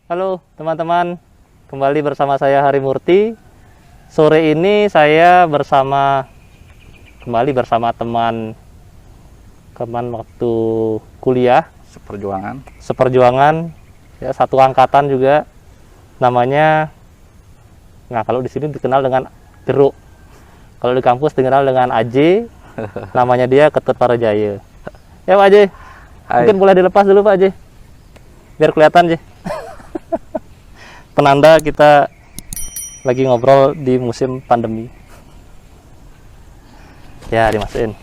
Halo teman-teman, kembali bersama saya Hari Murti. Sore ini saya kembali bersama teman waktu kuliah, seperjuangan, ya satu angkatan juga. Namanya, nah kalau di sini dikenal dengan Geruk, kalau di kampus dikenal dengan AJ. Namanya dia Ketut Parajaya. Ya Pak AJ, mungkin boleh dilepas dulu Pak AJ, biar kelihatan aja. Penanda kita lagi ngobrol di musim pandemi. Ya, dimasukin.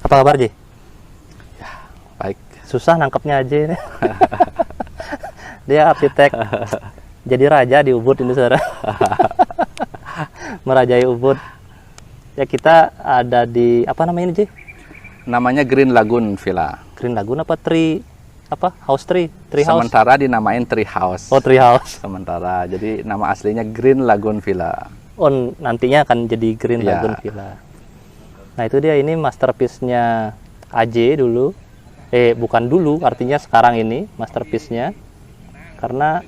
Apa kabar, Ji? Ya, baik. Susah nangkepnya aja. Dia arsitek. Jadi raja di Ubud ini, saudara. Merajai Ubud. Ya, kita ada di apa namanya ini, Ji? Namanya Green Lagoon Villa. Green Lagoon apa House Tree? Tree House? Sementara dinamain Tree House. Oh, Tree House. Sementara. Jadi nama aslinya Green Lagoon Villa. Oh, nantinya akan jadi Green Lagoon Villa. Nah, itu dia, ini masterpiece-nya AJ dulu. Bukan dulu, artinya sekarang ini masterpiece-nya. Karena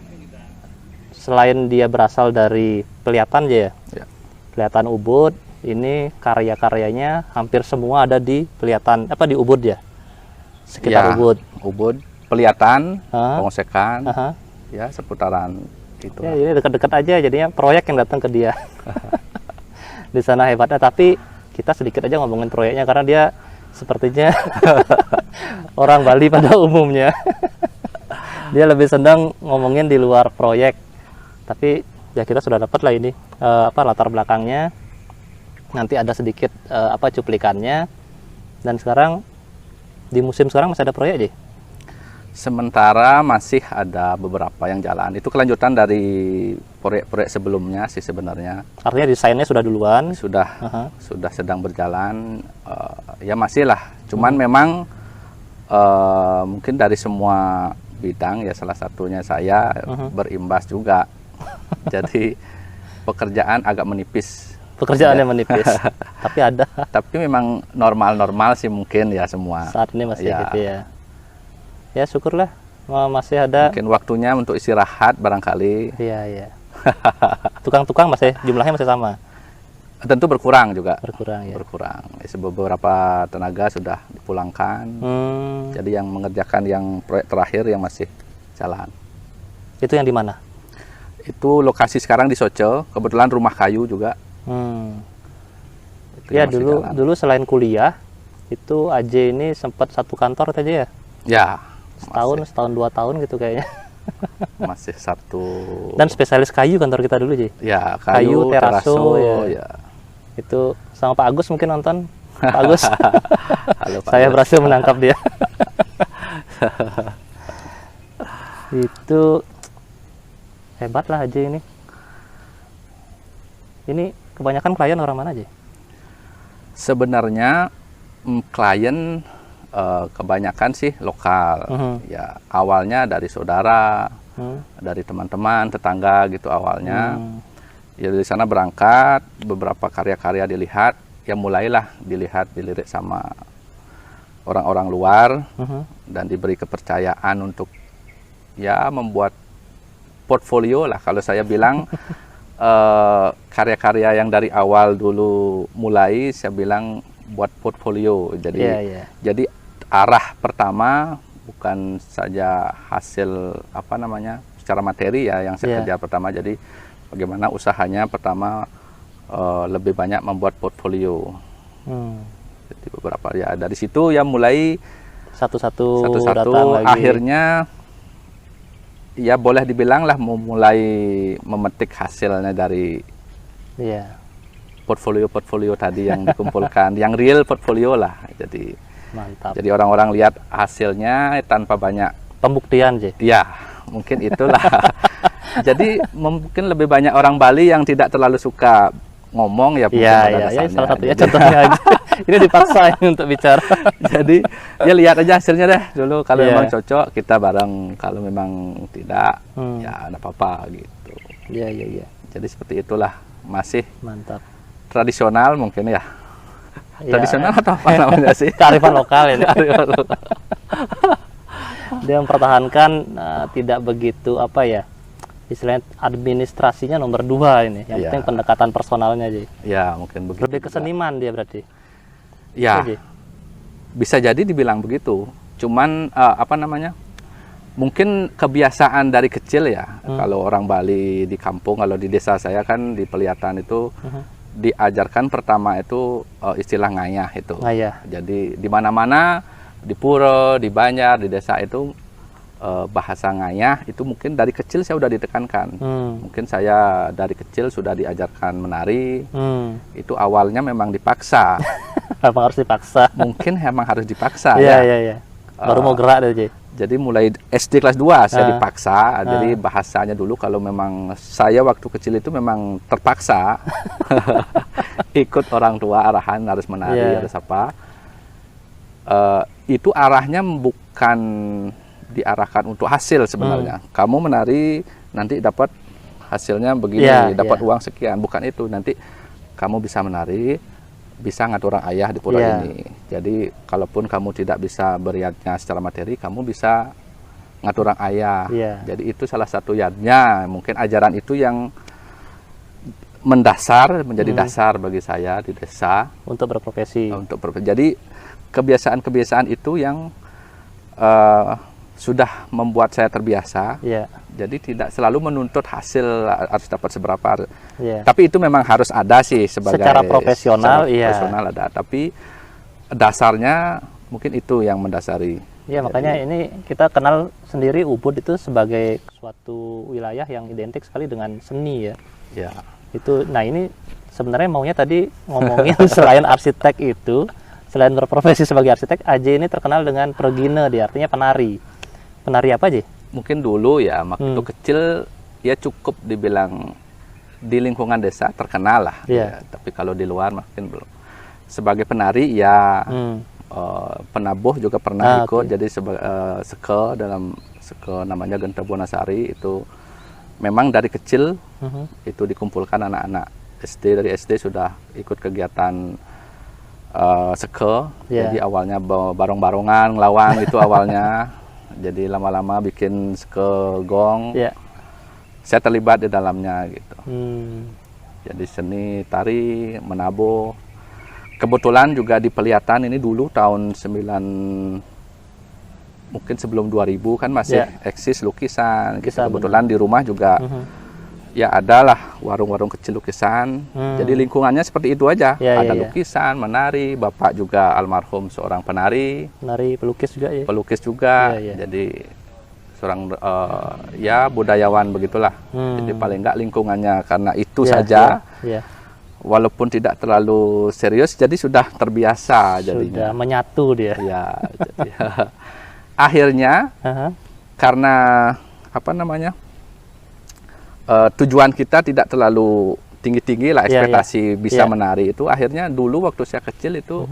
selain dia berasal dari Pelihatan aja ya. Pelihatan Ubud, ini karya-karyanya hampir semua ada di Pelihatan, di Ubud ya. Sekitar Ubud, Pelihatan, Pengosekan, ya seputaran itu. Ya, ini dekat-dekat aja, jadinya proyek yang datang ke dia. Di sana hebatnya, tapi kita sedikit aja ngomongin proyeknya karena dia sepertinya orang Bali pada umumnya. Dia lebih senang ngomongin di luar proyek. Tapi ya kita sudah dapat lah ini latar belakangnya. Nanti ada sedikit cuplikannya. Dan sekarang di musim sekarang masih ada proyek, Ji? Sementara masih ada beberapa yang jalan. Itu kelanjutan dari proyek-proyek sebelumnya sih sebenarnya. Artinya desainnya sudah duluan? Sudah sedang berjalan. Ya masih lah. Cuman memang mungkin dari semua bidang ya salah satunya saya berimbas juga. Jadi pekerjaan agak menipis. Pekerjaannya menipis, tapi ada. Tapi memang normal-normal sih mungkin ya semua. Saat ini masih gitu ya. Ya syukurlah masih ada. Mungkin waktunya untuk istirahat barangkali. Iya. Tukang-tukang jumlahnya masih sama. Tentu berkurang juga. Berkurang ya. Berkurang. Beberapa tenaga sudah dipulangkan. Jadi yang mengerjakan yang proyek terakhir yang masih jalan. Itu yang di mana? Itu lokasi sekarang di Soce. Kebetulan rumah kayu juga. Ya dulu selain kuliah itu AJ ini sempat satu kantor aja ya? Ya. Setahun 2 tahun gitu kayaknya. Masih satu. Dan spesialis kayu kantor kita dulu, Ji. Ya, kayu teraso ya. Itu sama Pak Agus mungkin nonton. Pak Agus. Halo, Pak Saya Agus. berhasil menangkap dia. Itu hebat lah AJ ini. Ini kebanyakan klien orang mana aja? Sebenarnya klien kebanyakan sih lokal. Ya awalnya dari saudara, dari teman-teman, tetangga gitu awalnya. Ya dari sana berangkat, beberapa karya-karya dilihat, ya mulailah dilirik sama orang-orang luar dan diberi kepercayaan untuk ya membuat portfolio lah kalau saya bilang. Karya-karya yang dari awal dulu mulai saya bilang buat portfolio. Jadi arah pertama bukan saja hasil secara materi ya yang saya kerja pertama. Jadi bagaimana usahanya pertama lebih banyak membuat portfolio. Jadi beberapa ya dari situ ya mulai satu-satu datang lagi. Akhirnya ya boleh dibilang lah mulai memetik hasilnya dari portfolio tadi yang dikumpulkan, yang real portfolio lah. Jadi mantap. Jadi orang-orang lihat hasilnya tanpa banyak pembuktian, Ji. Ya, mungkin itulah. Jadi mungkin lebih banyak orang Bali yang tidak terlalu suka ngomong ya. Iya, salah satunya contohnya aja. Ini dipaksain untuk bicara. Jadi ya lihat aja hasilnya deh dulu, kalau memang cocok kita bareng, kalau memang tidak ya enggak apa-apa gitu. Iya. Jadi seperti itulah, masih mantap. Tradisional mungkin ya. Tradisional atau apa namanya sih? Kearifan lokal ini. Dia mempertahankan tidak begitu apa ya, istilahnya administrasinya nomor 2 ini. Yang penting pendekatan personalnya aja. Ya, mungkin begitu. Lebih ke seniman dia berarti. Ya. Bisa jadi dibilang begitu. Cuman apa namanya? Mungkin kebiasaan dari kecil ya. Kalau orang Bali di kampung, kalau di desa saya kan di Peliatan itu diajarkan pertama itu istilah ngayah itu. Ngayah. Jadi di mana-mana, di pura, di banjar, di desa itu bahasa ngayah itu mungkin dari kecil saya sudah ditekankan. Mungkin saya dari kecil sudah diajarkan menari. Itu awalnya memang dipaksa. Memang harus dipaksa. Mungkin memang harus dipaksa ya. Baru mau gerak deh. Jadi mulai SD kelas 2 saya dipaksa. Jadi bahasanya dulu kalau memang saya waktu kecil itu memang terpaksa ikut orang tua arahan harus menari, harus apa. Itu arahnya bukan diarahkan untuk hasil sebenarnya. Kamu menari nanti dapat hasilnya begini, dapat uang sekian, bukan itu. Nanti kamu bisa menari, bisa ngatur orang ayah di pura ini. Jadi kalaupun kamu tidak bisa beriatnya secara materi, kamu bisa ngatur orang ayah. Jadi itu salah satu yadnya. Mungkin ajaran itu yang mendasar, menjadi dasar bagi saya di desa untuk berprofesi. Jadi kebiasaan-kebiasaan itu yang sudah membuat saya terbiasa. Jadi tidak selalu menuntut hasil harus dapat seberapa. Tapi itu memang harus ada sih secara profesional. Profesional ada. Tapi dasarnya mungkin itu yang mendasari. Makanya ini kita kenal sendiri Ubud itu sebagai suatu wilayah yang identik sekali dengan seni ya. Itu. Nah ini sebenarnya maunya tadi ngomongin selain arsitek itu, selain berprofesi sebagai arsitek, Aji ini terkenal dengan pergine, dia artinya penari. Penari apa, Ji? Mungkin dulu ya, waktu kecil ya cukup dibilang di lingkungan desa terkenal lah. Tapi kalau di luar mungkin belum. Sebagai penari ya, penabuh juga pernah ikut. Jadi seke dalam seke namanya Genta Bonasari itu memang dari kecil itu dikumpulkan anak-anak SD, dari SD sudah ikut kegiatan seke. Jadi awalnya barong-barongan ngelawan itu awalnya. Jadi lama-lama bikin gong, saya terlibat di dalamnya gitu. Jadi seni tari, menabuh. Kebetulan juga di Peliatan ini dulu tahun mungkin sebelum 2000 kan masih eksis lukisan. Kebetulan di rumah juga ya adalah warung-warung kecil lukisan. Jadi lingkungannya seperti itu aja. Ada lukisan, menari. Bapak juga almarhum seorang penari. Penari, pelukis juga ya. Pelukis juga. Jadi seorang ya budayawan begitulah. Jadi paling enggak lingkungannya karena itu saja. Walaupun tidak terlalu serius, jadi sudah terbiasa jadinya. Sudah menyatu dia. Jadi, akhirnya karena apa namanya? Tujuan kita tidak terlalu tinggi-tinggi lah, ekspektasi bisa menari itu. Akhirnya dulu waktu saya kecil itu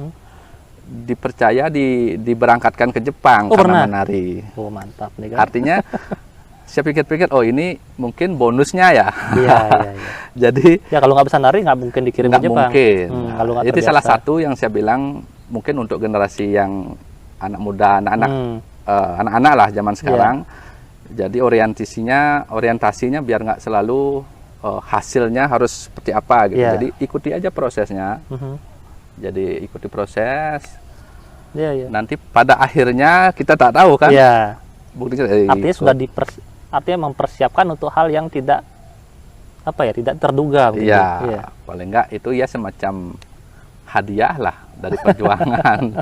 dipercaya diberangkatkan ke Jepang karena menari. Mantap nih kan. Artinya saya pikir-pikir, oh ini mungkin bonusnya ya. Jadi ya kalau nggak bisa nari nggak mungkin dikirim ke Jepang. Mungkin. Kalau itu salah satu yang saya bilang mungkin untuk generasi yang anak muda, anak-anak lah zaman sekarang. Jadi orientasinya biar nggak selalu hasilnya harus seperti apa gitu. Jadi ikuti aja prosesnya. Jadi ikuti proses. Nanti pada akhirnya kita tak tahu kan. Artinya sudah artinya mempersiapkan untuk hal yang tidak tidak terduga. Paling nggak itu ya semacam hadiah lah dari perjuangan.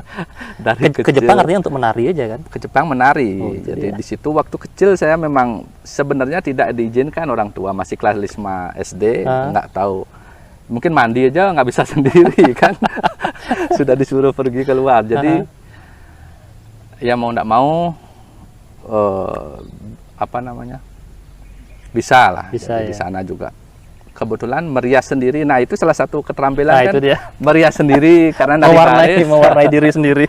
Dari ke Jepang artinya untuk menari aja kan? Ke Jepang menari. Jadi di situ waktu kecil saya memang sebenarnya tidak diizinkan orang tua, masih kelas 5 SD, nggak tahu. Mungkin mandi aja nggak bisa sendiri kan. Sudah disuruh pergi keluar. Jadi ya mau nggak mau bisa lah. Di sana juga. Kebetulan merias sendiri, nah itu salah satu keterampilan kan, merias sendiri karena nari baris, mewarnai diri sendiri.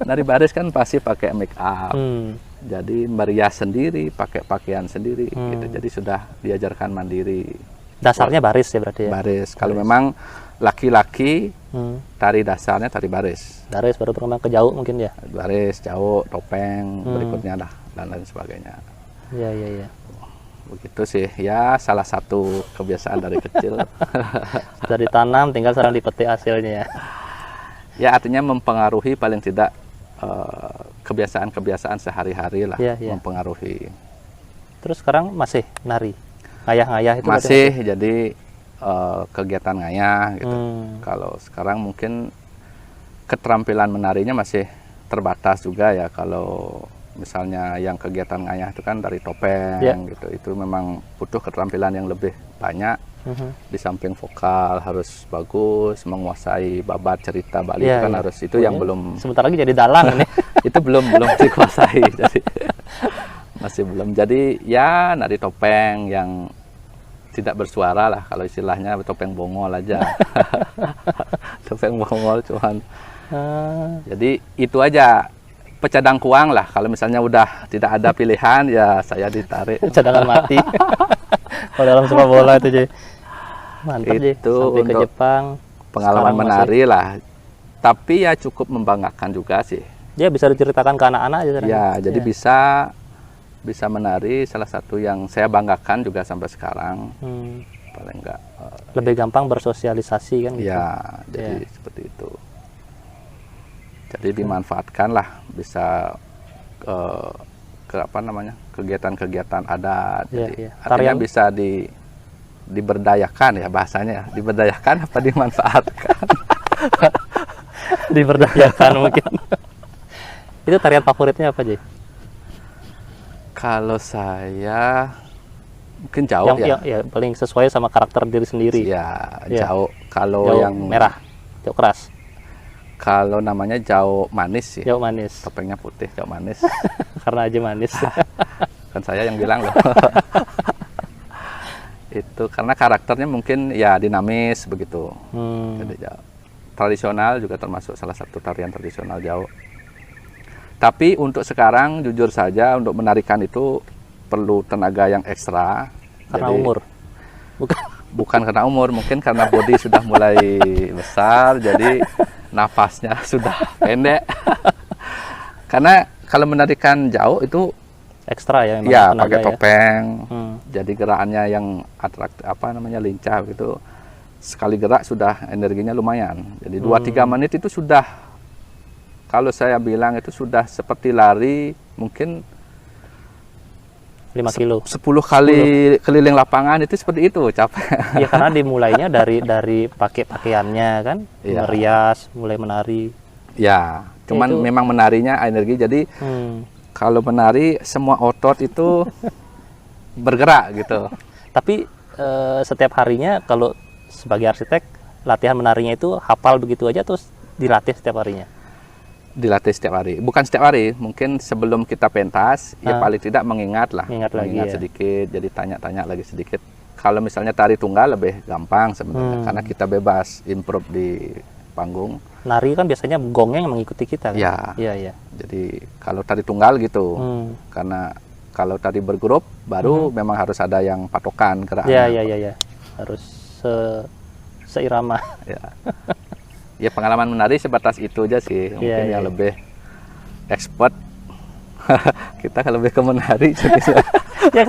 Nari baris kan pasti pakai make up, jadi merias sendiri, pakai pakaian sendiri, gitu. Jadi sudah diajarkan mandiri. Dasarnya baris ya berarti ya? Baris, kalau memang laki-laki tari dasarnya tari baris. Baris baru berkembang ke jauh mungkin ya? Baris, jauh, topeng, berikutnya lah. dan lain sebagainya. Iya, iya, iya. Begitu sih, ya salah satu kebiasaan dari kecil. Dari tanam tinggal sekarang dipetik hasilnya ya. Ya artinya mempengaruhi paling tidak kebiasaan-kebiasaan sehari-hari lah, Iya, iya. mempengaruhi. Terus sekarang masih nari, ngayah-ngayah itu Masih, jadi kegiatan ngayah gitu. Kalau sekarang mungkin keterampilan menarinya masih terbatas juga ya. Kalau misalnya yang kegiatan ngayah itu kan dari topeng gitu, itu memang butuh keterampilan yang lebih banyak. Di samping vokal harus bagus, menguasai babat cerita Bali itu kan harus, itu yang belum. Sebentar lagi jadi dalang nih. Itu belum dikuasai, jadi masih belum. Jadi ya nari topeng yang tidak bersuara lah, kalau istilahnya topeng bongol aja. Topeng bongol cuman. Jadi itu aja. Pecadang kuang lah, kalau misalnya udah tidak ada pilihan ya saya ditarik. Cadangan mati. Kalau dalam sepak bola itu jadi mantap jadi sampai ke Jepang. Pengalaman menari lah, tapi ya cukup membanggakan juga sih. Dia bisa diceritakan ke anak-anak aja. Ya, jadi bisa menari, salah satu yang saya banggakan juga sampai sekarang. Paling enggak lebih gampang bersosialisasi kan gitu. Ya, jadi seperti itu. Jadi dimanfaatkan lah, bisa ke apa namanya, kegiatan-kegiatan adat. Jadi artinya bisa diberdayakan ya bahasanya ya. Diberdayakan apa dimanfaatkan? Diberdayakan mungkin. Itu tarian favoritnya apa, Jay? Kalau saya mungkin jauh ya paling sesuai sama karakter diri sendiri. Ya, jauh. Kalau yang merah, jauh keras. Kalau namanya jauh manis sih. Jauh manis. Topengnya putih, jauh manis. Karena aja manis. Kan saya yang bilang loh. Itu karena karakternya mungkin ya dinamis begitu. Jadi jauh. Tradisional juga termasuk salah satu tarian tradisional jauh. Tapi untuk sekarang jujur saja untuk menarikan itu perlu tenaga yang ekstra. Karena umur. Bukan karena umur, mungkin karena bodi sudah mulai besar, jadi nafasnya sudah pendek. Karena kalau menarikan jauh itu ekstra ya, memang ya pakai topeng. Ya. Jadi gerakannya yang atraktif, apa namanya, lincah gitu. Sekali gerak sudah energinya lumayan. Jadi 2-3 menit itu sudah, kalau saya bilang itu sudah seperti lari mungkin 5 kilo. 10 kali keliling lapangan itu seperti itu, capek. Ya karena dimulainya dari pakai pakaiannya kan, merias, mulai menari. Ya, cuman itu memang menarinya energi, jadi kalau menari semua otot itu bergerak gitu. Tapi setiap harinya kalau sebagai arsitek latihan menarinya itu hafal begitu aja terus dilatih setiap harinya? Dilatih setiap hari, bukan setiap hari, mungkin sebelum kita pentas ya paling tidak mengingat sedikit, jadi tanya-tanya lagi sedikit. Kalau misalnya tari tunggal lebih gampang sebenarnya, karena kita bebas improve di panggung. Nari kan biasanya gongnya yang mengikuti kita kan? Iya. Jadi kalau tari tunggal gitu, karena kalau tari bergrup baru memang harus ada yang patokan geraknya. Iya. Harus seirama. Ya. Ya pengalaman menari sebatas itu aja sih, mungkin yang lebih expert kita lebih ke menari. Ya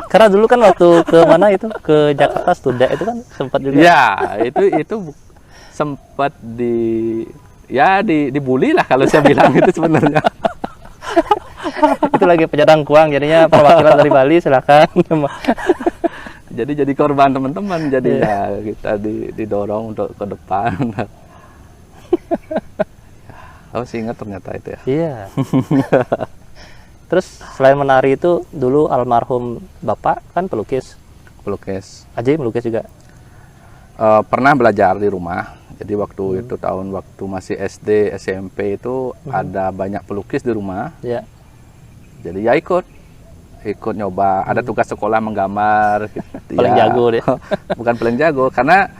karena dulu kan waktu ke mana itu, ke Jakarta Studa itu kan sempat juga. Ya itu sempat dibully lah kalau saya bilang itu sebenarnya. Itu lagi pecadang kuang, jadinya perwakilan dari Bali silakan. Jadi korban teman-teman, jadi ya kita didorong untuk ke depan. Oh, sih ingat ternyata itu ya. Iya. Terus selain menari itu dulu almarhum Bapak kan pelukis. Ajay melukis juga. Pernah belajar di rumah. Jadi waktu itu waktu masih SD, SMP itu ada banyak pelukis di rumah. Ya. Jadi ya ikut nyoba. Ada tugas sekolah menggambar. Paling jago deh. Bukan paling jago, karena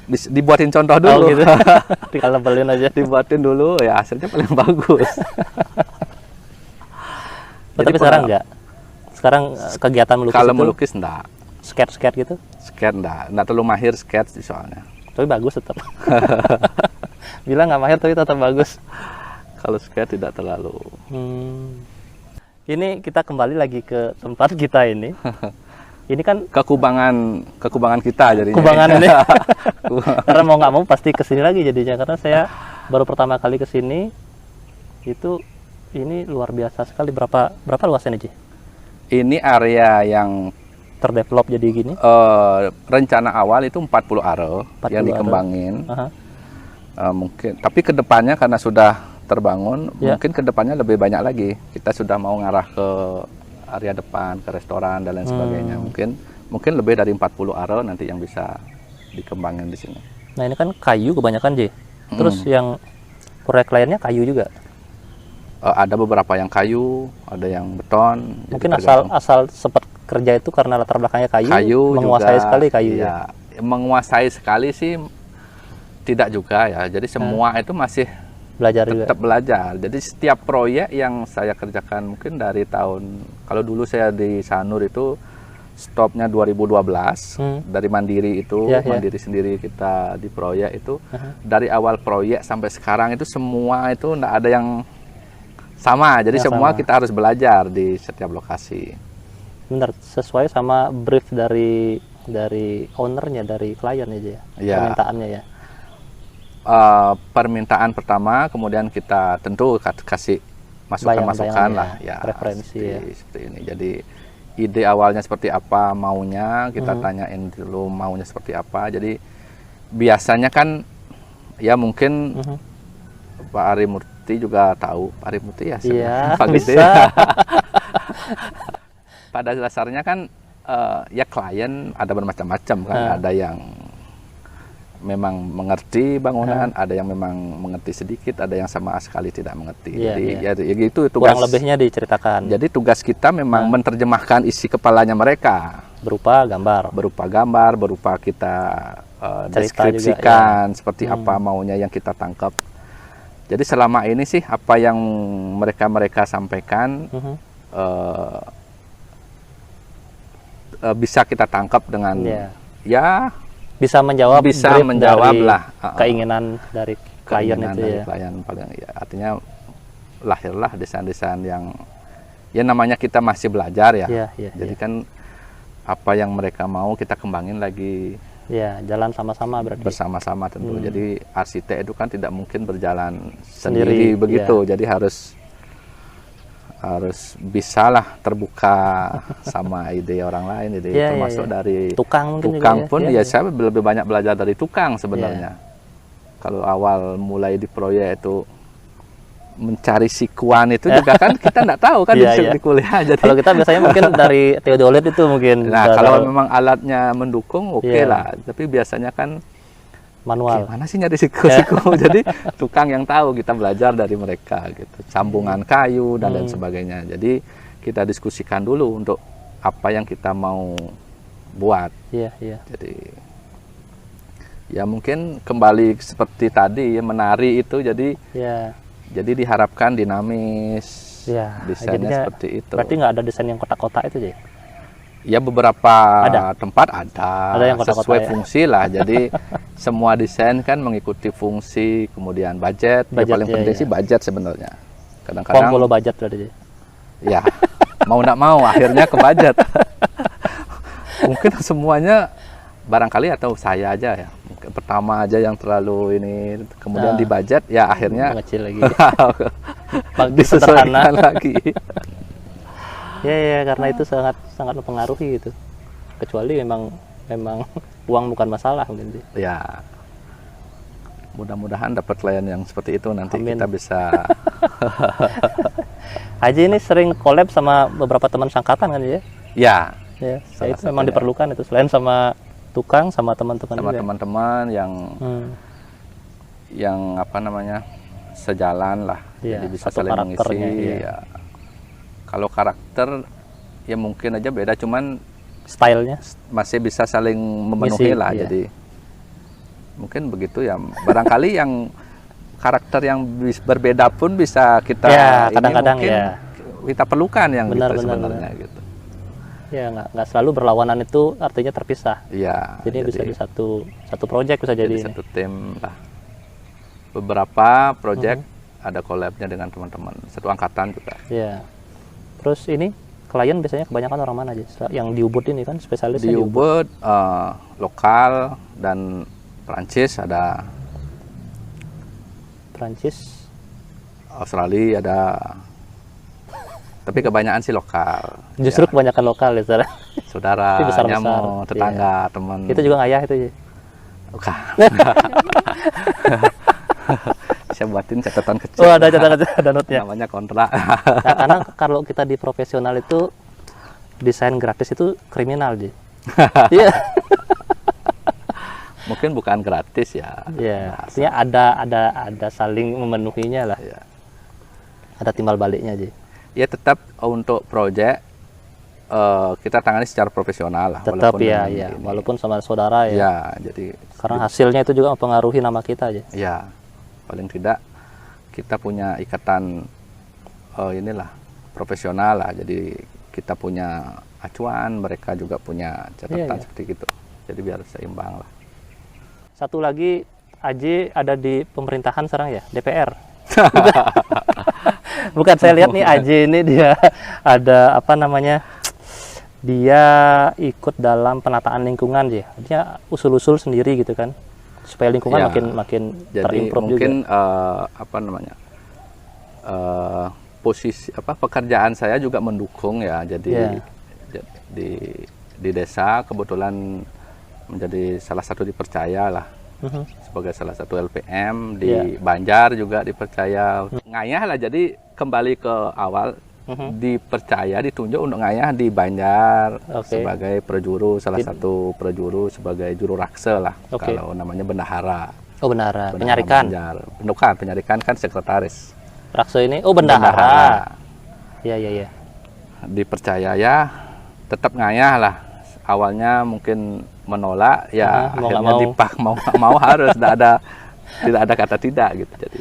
dibuatin contoh dulu. Oh, gitu. Tinggal lebelin aja. Dibuatin dulu, ya hasilnya paling bagus. Tapi sekarang enggak? Sekarang kegiatan melukis kalau itu? Melukis enggak. Sketch gitu? Sketch enggak terlalu mahir sketch soalnya. Tapi bagus tetap. Bilang nggak mahir tapi tetap bagus. Kalau sketch tidak terlalu. Ini kita kembali lagi ke tempat kita ini. Ini kan kekubangan kita jadinya. kubangan ini. Karena mau nggak mau pasti kesini lagi jadinya. Karena saya baru pertama kali kesini. Itu ini luar biasa sekali. Berapa luasnya nih, Ji? Ini area yang Terdevelop jadi gini. rencana awal itu 40 are 40 yang are. dikembangin. Aha. Mungkin, tapi kedepannya karena sudah terbangun, Ya. mungkin kedepannya lebih banyak lagi. Kita sudah mau ngarah ke area depan, ke restoran dan lain sebagainya. Mungkin lebih dari 40 are nanti yang bisa dikembangin di sini. Nah ini kan kayu kebanyakan, Ji. Terus yang proyek lainnya kayu juga. Ada beberapa yang kayu, ada yang beton. jadi Mungkin tergantung. asal sempat kerja itu karena latar belakangnya kayu, menguasai juga, sekali kayu ya. menguasai sekali sih tidak juga ya. Jadi semua itu masih Belajar juga. tetap belajar. Jadi setiap proyek yang saya kerjakan mungkin dari tahun, kalau dulu saya di Sanur itu stopnya 2012 dari mandiri itu, mandiri sendiri kita di proyek itu. Dari awal proyek sampai sekarang itu semua itu enggak ada yang sama. Jadi semua kita harus belajar di setiap lokasi. Benar, sesuai sama brief dari ownernya, dari klien aja ya. Permintaannya ya. Permintaan pertama, kemudian kita tentu kasih masukan-masukan lah ya, referensi seperti ini. Jadi ide awalnya seperti apa maunya, kita tanyain dulu maunya seperti apa. Jadi biasanya kan ya mungkin Pak Ari Murti juga tahu. Pak Ari Murti ya, Pak Gede. Pada dasarnya kan ya klien ada bermacam-macam kan. Ada yang memang mengerti bangunan, ada yang memang mengerti sedikit, ada yang sama sekali tidak mengerti. Jadi ya gitu tugas. Kurang lebihnya diceritakan. Jadi tugas kita memang menerjemahkan isi kepalanya mereka berupa gambar, berupa kita deskripsikan juga, seperti apa maunya yang kita tangkap. Jadi selama ini sih apa yang mereka sampaikan bisa kita tangkap dengan ya bisa menjawab lah keinginan dari klien itu ya. Artinya lahirlah desain-desain yang ya namanya kita masih belajar ya. Jadi kan apa yang mereka mau kita kembangin lagi. Ya, jalan sama-sama berarti. Bersama-sama tentu. Jadi arsitek itu kan tidak mungkin berjalan sendiri begitu. Jadi harus bisalah terbuka sama ide orang lain, termasuk dari tukang pun ya saya lebih banyak belajar dari tukang sebenarnya. Kalau awal mulai di proyek itu mencari sikuan itu juga kan kita nggak tahu kan di kuliah. Jadi kalau kita biasanya mungkin dari teodolit itu mungkin. Nah kalau memang alatnya mendukung oke lah, tapi biasanya kan manual. Gimana sih nyari siku? Jadi tukang yang tahu, kita belajar dari mereka gitu. Sambungan kayu dan lain sebagainya. Jadi kita diskusikan dulu untuk apa yang kita mau buat. Jadi ya mungkin kembali seperti tadi ya, menari itu jadi diharapkan dinamis. Desainnya seperti itu. Berarti nggak ada desain yang kotak-kotak itu, Jay? Ya beberapa tempat ada yang sesuai fungsi lah. Jadi semua desain kan mengikuti fungsi, kemudian budget. Yang paling penting sih budget sebenarnya. Kadang-kadang kalau budget berarti. Ya mau nggak mau akhirnya ke budget. Mungkin semuanya barangkali atau saya aja ya. Mungkin pertama aja yang terlalu ini, kemudian di budget ya akhirnya mengecil lagi. Disesuaikan lagi. Ya, karena itu sangat mempengaruhi gitu. Kecuali memang uang bukan masalah mungkin sih. Ya. Mudah-mudahan dapat klien yang seperti itu nanti. Amin. Kita bisa. Haji ini sering collab sama beberapa teman sangkatan kan ya? Ya, itu memang diperlukan itu, selain sama tukang, sama teman-teman. Sama teman-teman yang apa namanya sejalan lah. Jadi bisa saling mengisi. Ya. Kalau karakter ya mungkin aja beda, cuman stylenya masih bisa saling memenuhi lah. Jadi mungkin begitu ya. Barangkali yang karakter yang berbeda pun bisa kita kadang-kadang kita perlukan yang benar, sebenarnya gitu. Ya nggak selalu berlawanan, itu artinya terpisah. Iya. Jadi bisa di satu proyek bisa jadi satu tim lah. Beberapa proyek ada collabnya dengan teman-teman satu angkatan juga. Iya. Terus ini klien biasanya kebanyakan orang mana aja? Yang di Ubud ini kan spesialisnya Di Ubud lokal dan Prancis ada, Prancis, Australia ada. Tapi kebanyakan sih lokal. justru Ya, kebanyakan lokal ya, saudara. saudara, Tapi besar-besar. nyamuk, tetangga, teman. Itu juga ngayah itu ya. Bukan. Saya buatin catatan kecil. Oh, ada catatan notnya. Namanya kontrak. Nah, karena kalau kita di profesional itu desain grafis itu kriminal, Ji. Iya. Mungkin bukan gratis ya. Iya, Nah, artinya ada saling memenuhinya lah. ya. Ada timbal baliknya, Ji. Ya tetap untuk proyek kita tangani secara profesional lah. Tetap walaupun ya, dengan ya, ini. walaupun sama saudara ya. Ya, jadi Karena hasilnya itu juga mempengaruhi nama kita aja. ya paling tidak kita punya ikatan inilah profesional lah. Jadi kita punya acuan, mereka juga punya catatan Iya. seperti gitu. Jadi biar seimbang lah. Satu lagi, Aji ada di pemerintahan sekarang ya, DPR. Bukan, saya lihat nih Aji ini dia ada apa namanya, dia ikut dalam penataan lingkungan ya, dia usul-usul sendiri gitu kan, supaya lingkungan Ya, makin Jadi terimprove mungkin juga. apa namanya posisi apa pekerjaan saya juga mendukung ya. Jadi Ya. di desa kebetulan menjadi salah satu dipercaya lah Mhm. sebagai salah satu LPM di Ya. Banjar juga dipercaya ngayah lah. Jadi kembali ke awal, Mhm. dipercaya ditunjuk untuk ngayah di Banjar Oke. sebagai prajuru, salah satu prajuru sebagai juru raksa lah. Oke. Kalau namanya bendahara. Oh, bendahara, Bendahara penyarikan. Banjar. Bukan, penyarikan kan sekretaris. Rakso ini, oh bendahara. Iya, iya, iya. Dipercaya ya, tetap ngayah lah. Awalnya mungkin menolak, ya Mau nggak akhirnya mau. dipak mau nggak mau harus, tidak ada kata tidak gitu. Jadi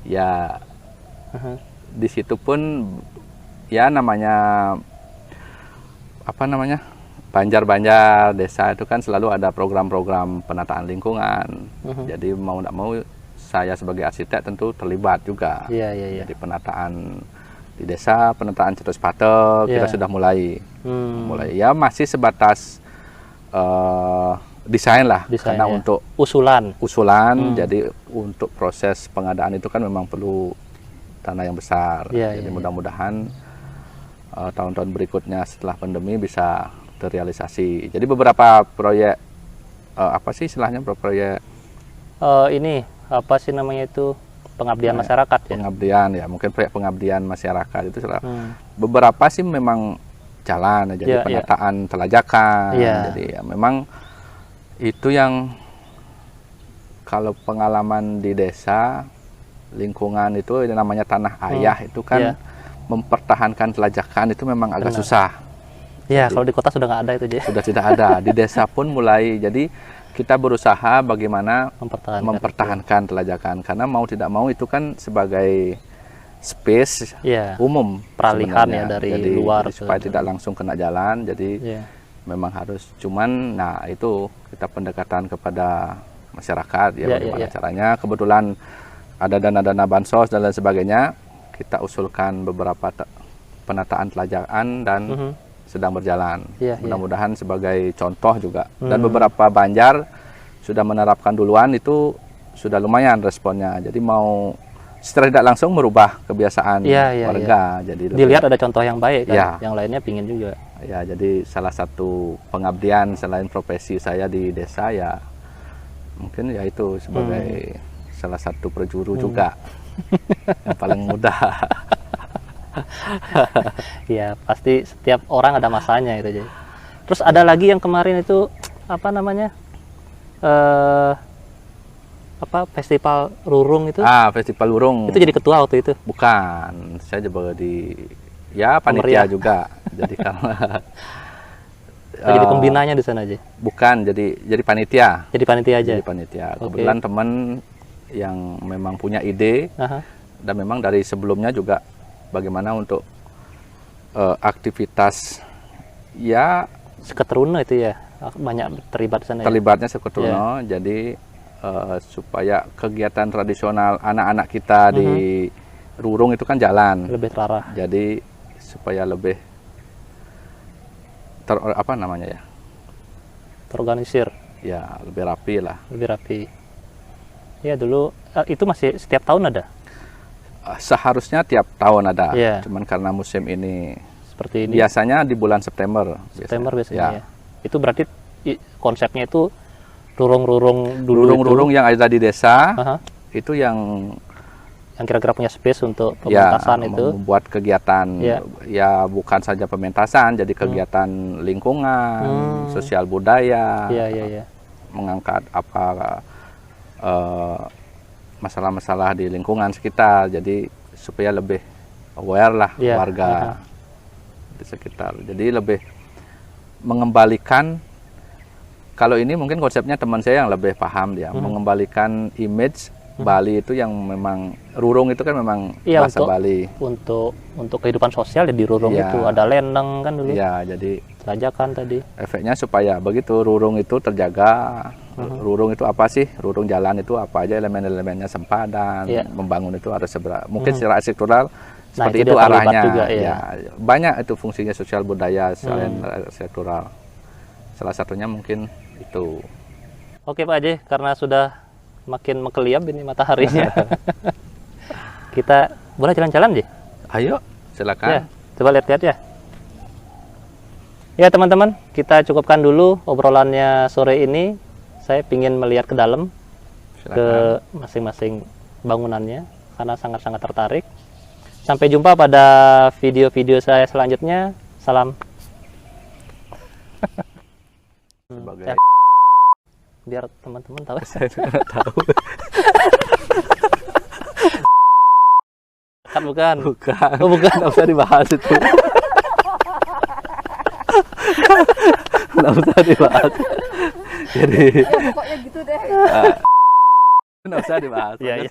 ya di situ pun ya namanya apa namanya Banjar-Banjar desa itu kan selalu ada program-program penataan lingkungan. Jadi mau tidak mau saya sebagai arsitek tentu terlibat juga. Iya, iya, iya. Jadi penataan di desa, penataan Cetus Pate kita Iya. sudah mulai. Hmm. Mulai ya masih sebatas desain lah, Desain, karena ya. untuk Usulan. usulan. Jadi untuk proses pengadaan itu kan memang perlu dana yang besar. Iya, Jadi iya, iya. mudah-mudahan tahun-tahun berikutnya setelah pandemi bisa terrealisasi. Jadi beberapa proyek apa sih istilahnya proyek Ini apa sih namanya itu, pengabdian masyarakat ya. pengabdian ya, mungkin proyek pengabdian masyarakat itu Hmm. beberapa sih memang jalan. Jadi Iya, iya. penataan telajakan. Iya. Jadi ya memang itu yang kalau pengalaman di desa lingkungan itu namanya tanah ayah itu kan Iya. mempertahankan telajakan itu memang agak Benar. susah. Ya, kalau di kota sudah nggak ada itu, Ji. Sudah tidak ada. Di desa pun mulai. Jadi kita berusaha bagaimana mempertahankan telajakan, karena mau tidak mau itu kan sebagai space Iya. umum Peralihan sebenarnya. ya dari Jadi, luar supaya ke tidak langsung kena jalan. Jadi Iya. memang harus, cuman nah itu kita pendekatan kepada masyarakat ya, Iya, bagaimana iya, iya. caranya. Kebetulan ada dana-dana bansos dan lain sebagainya, kita usulkan beberapa penataan telajakan dan sedang berjalan. Iya, iya. Mudah-mudahan sebagai contoh juga. Dan beberapa Banjar sudah menerapkan duluan, itu sudah lumayan responnya. Jadi mau secara tidak langsung merubah kebiasaan Iya, iya, warga. Jadi lebih- Dilihat ada contoh yang baik kan, Iya. yang lainnya pingin juga. ya, jadi salah satu pengabdian selain profesi saya di desa ya mungkin ya itu sebagai salah satu prajuru juga yang paling mudah. Ya, pasti setiap orang ada masanya itu, Ji. Terus ada lagi yang kemarin itu apa namanya? Apa festival Rurung itu? Festival Burung. Itu jadi ketua waktu itu. Bukan, saya juga di ya Pemeriah. panitia juga. Jadi karena Oh, jadi pembinanya di sana aja. bukan, jadi panitia. Jadi panitia aja. Jadi panitia. Oke. Kebetulan teman yang memang punya ide Aha. dan memang dari sebelumnya juga bagaimana untuk aktivitas ya Seketeruna itu ya. Banyak terlibat di sana ya. terlibatnya Seketurno. Jadi supaya kegiatan tradisional anak-anak kita di Rurung itu kan jalan. Lebih terarah. Jadi supaya lebih apa namanya ya? Terorganisir. Ya, lebih rapi lah. Lebih rapi. Ya dulu itu masih setiap tahun ada. Seharusnya tiap tahun ada. Iya. Cuman karena musim ini Seperti ini. biasanya di bulan September. September biasanya. Ya. Ya. Itu berarti konsepnya itu rurung-rurung dulu. Rurung-rurung yang ada di desa itu yang kira-kira punya space untuk pementasan ya, itu. Membuat kegiatan ya bukan saja pementasan, jadi kegiatan lingkungan, sosial budaya, mengangkat apa masalah-masalah di lingkungan sekitar, jadi supaya lebih aware lah warga di sekitar. Jadi lebih mengembalikan, kalau ini mungkin konsepnya teman saya yang lebih paham dia, mengembalikan image Bali itu yang memang rurung itu kan memang bahasa Bali. Untuk kehidupan sosial ya di rurung itu ada leneng kan dulu. Iya, jadi Telajakan tadi. Efeknya supaya begitu rurung itu terjaga. Rurung itu apa sih? Rurung jalan itu apa aja elemen-elemennya, sempadan, membangun itu harus mungkin secara arsitektural seperti itu arahnya. Juga, ya. Banyak itu fungsinya sosial budaya selain arsitektural. Salah satunya mungkin itu. Oke Pak Haji, karena sudah makin mengkeliap ini mataharinya. Kita boleh jalan-jalan, Ji? Ayo, silakan. Ya, coba lihat-lihat ya. Ya teman-teman, kita cukupkan dulu obrolannya sore ini. Saya ingin melihat ke dalam, ke masing-masing bangunannya, karena sangat-sangat tertarik. Sampai jumpa pada video-video saya selanjutnya. Salam. Sebagai biar teman-teman tahu. Saya tidak tahu. Kan bukan. Bukan. Oh, bukan. Nggak usah dibahas itu. Nggak usah dibahas. Jadi. Ya, pokoknya gitu deh. Nggak usah dibahas. Iya, iya.